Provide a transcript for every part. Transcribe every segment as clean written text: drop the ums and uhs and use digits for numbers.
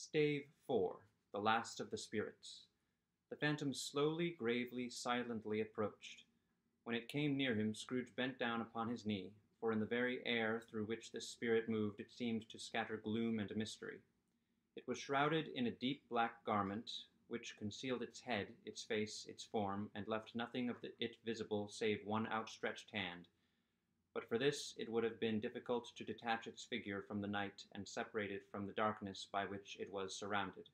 Stave 4. The Last of the Spirits. The phantom slowly, gravely, silently approached. When it came near him, Scrooge bent down upon his knee, for in the very air through which this spirit moved it seemed to scatter gloom and mystery. It was shrouded in a deep black garment, which concealed its head, its face, its form, and left nothing of it visible save one outstretched hand. But for this it would have been difficult to detach its figure from the night and separate it from the darkness by which it was surrounded.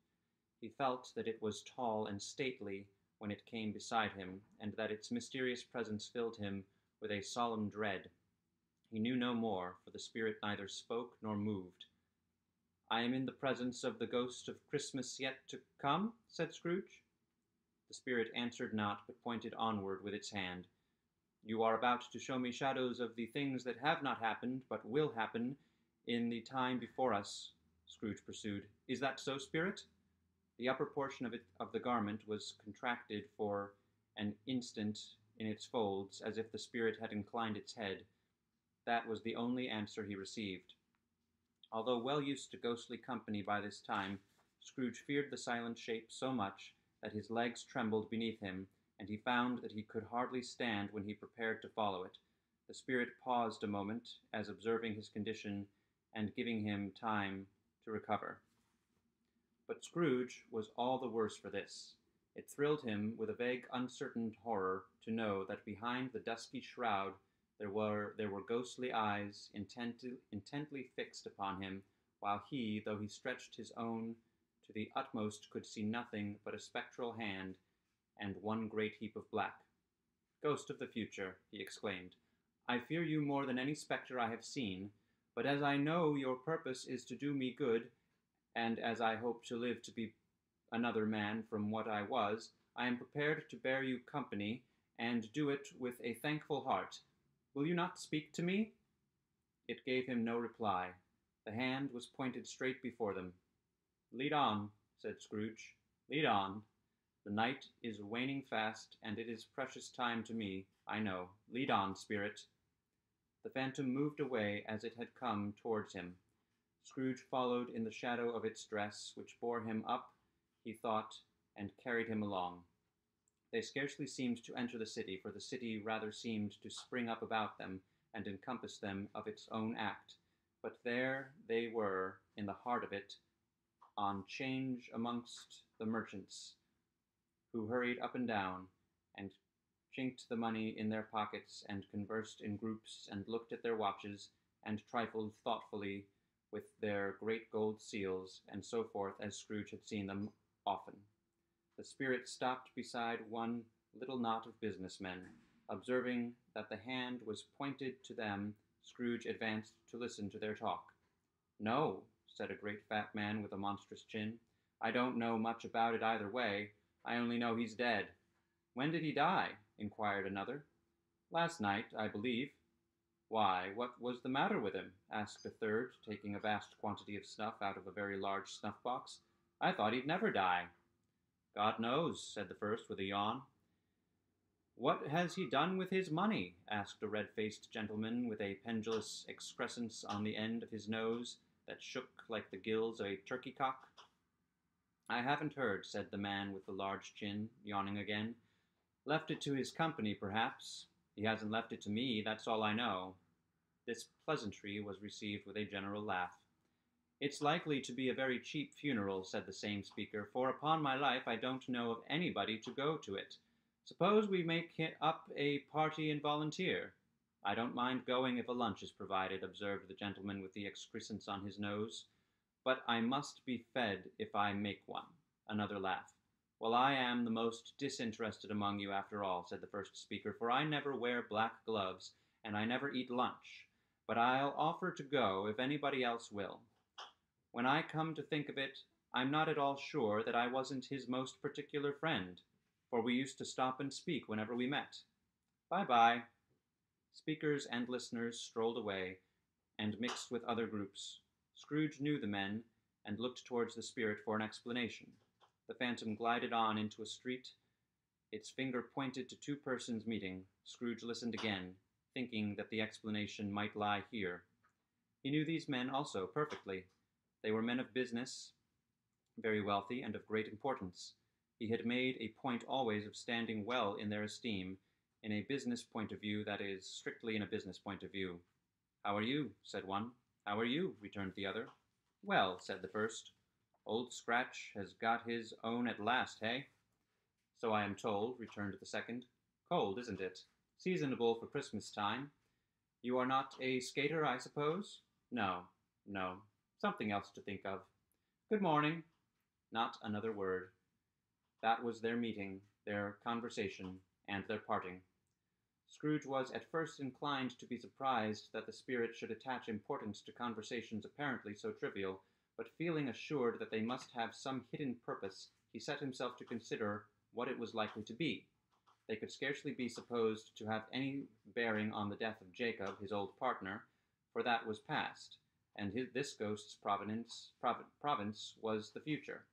He felt that it was tall and stately when it came beside him, and that its mysterious presence filled him with a solemn dread. He knew no more, for the spirit neither spoke nor moved. "I am in the presence of the ghost of Christmas yet to come?" said Scrooge. The spirit answered not, but pointed onward with its hand. "You are about to show me shadows of the things that have not happened, but will happen in the time before us," Scrooge pursued. "Is that so, spirit?" The upper portion of the garment was contracted for an instant in its folds, as if the spirit had inclined its head. That was the only answer he received. Although well used to ghostly company by this time, Scrooge feared the silent shape so much that his legs trembled beneath him, and he found that he could hardly stand when he prepared to follow it. The spirit paused a moment, as observing his condition and giving him time to recover. But Scrooge was all the worse for this. It thrilled him with a vague, uncertain horror to know that behind the dusky shroud there were ghostly eyes intently fixed upon him, while he, though he stretched his own to the utmost, could see nothing but a spectral hand and one great heap of black. "Ghost of the future," he exclaimed, "I fear you more than any spectre I have seen, but as I know your purpose is to do me good, and as I hope to live to be another man from what I was, I am prepared to bear you company, and do it with a thankful heart. Will you not speak to me?" It gave him no reply. The hand was pointed straight before them. "Lead on," said Scrooge. "Lead on. The night is waning fast, and it is precious time to me, I know. Lead on, spirit." The phantom moved away as it had come towards him. Scrooge followed in the shadow of its dress, which bore him up, he thought, and carried him along. They scarcely seemed to enter the city, for the city rather seemed to spring up about them and encompass them of its own act. But there they were, in the heart of it, on 'change amongst the merchants, who hurried up and down, and chinked the money in their pockets, and conversed in groups, and looked at their watches, and trifled thoughtfully with their great gold seals, and so forth, as Scrooge had seen them often. The spirit stopped beside one little knot of businessmen. Observing that the hand was pointed to them, Scrooge advanced to listen to their talk. "No," said a great fat man with a monstrous chin, "I don't know much about it either way. I only know he's dead." "When did he die?" inquired another. "Last night, I believe." "Why, what was the matter with him?" asked a third, taking a vast quantity of snuff out of a very large snuff-box. "I thought he'd never die." "God knows," said the first with a yawn. "What has he done with his money?" asked a red-faced gentleman with a pendulous excrescence on the end of his nose that shook like the gills of a turkey-cock. "I haven't heard," said the man with the large chin, yawning again. "Left it to his company, perhaps. He hasn't left it to me, that's all I know." This pleasantry was received with a general laugh. "It's likely to be a very cheap funeral," said the same speaker, "for upon my life I don't know of anybody to go to it. Suppose we make up a party and volunteer?" "I don't mind going if a lunch is provided," observed the gentleman with the excrescence on his nose. "But I must be fed if I make one." Another laugh. "Well, I am the most disinterested among you after all," said the first speaker, "for I never wear black gloves, and I never eat lunch. But I'll offer to go if anybody else will. When I come to think of it, I'm not at all sure that I wasn't his most particular friend, for we used to stop and speak whenever we met. Bye-bye." Speakers and listeners strolled away, and mixed with other groups. Scrooge knew the men, and looked towards the spirit for an explanation. The phantom glided on into a street. Its finger pointed to two persons meeting. Scrooge listened again, thinking that the explanation might lie here. He knew these men also perfectly. They were men of business, very wealthy, and of great importance. He had made a point always of standing well in their esteem, in a business point of view, that is, strictly in a business point of view. "How are you?" said one. "How are you?" returned the other. "Well," said the first, "Old Scratch has got his own at last, hey?" "So I am told," returned the second. "Cold, isn't it? Seasonable for Christmas time. You are not a skater, I suppose?" "No, no. Something else to think of. Good morning." Not another word. That was their meeting, their conversation, and their parting. Scrooge was at first inclined to be surprised that the spirit should attach importance to conversations apparently so trivial, but feeling assured that they must have some hidden purpose, he set himself to consider what it was likely to be. They could scarcely be supposed to have any bearing on the death of Jacob, his old partner, for that was past, and this ghost's province was the future.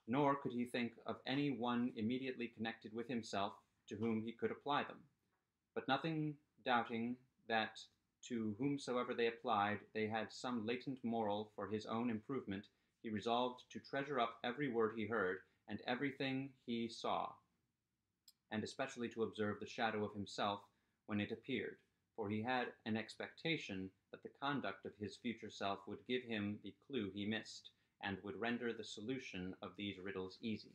Nor could he think of any one immediately connected with himself to whom he could apply them. But nothing doubting that to whomsoever they applied they had some latent moral for his own improvement, he resolved to treasure up every word he heard, and everything he saw, and especially to observe the shadow of himself when it appeared, for he had an expectation that the conduct of his future self would give him the clue he missed, and would render the solution of these riddles easy.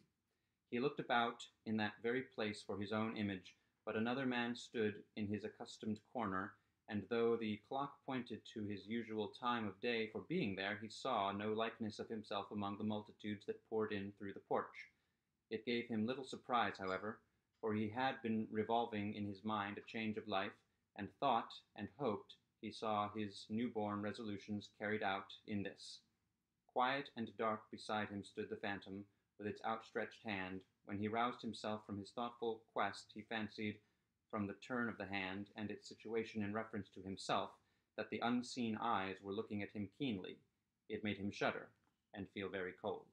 He looked about in that very place for his own image, but another man stood in his accustomed corner, and though the clock pointed to his usual time of day for being there, he saw no likeness of himself among the multitudes that poured in through the porch. It gave him little surprise, however, for he had been revolving in his mind a change of life, and thought and hoped he saw his new-born resolutions carried out in this. Quiet and dark beside him stood the phantom, with its outstretched hand. When he roused himself from his thoughtful quest, he fancied, from the turn of the hand, and its situation in reference to himself, that the unseen eyes were looking at him keenly. It made him shudder, and feel very cold.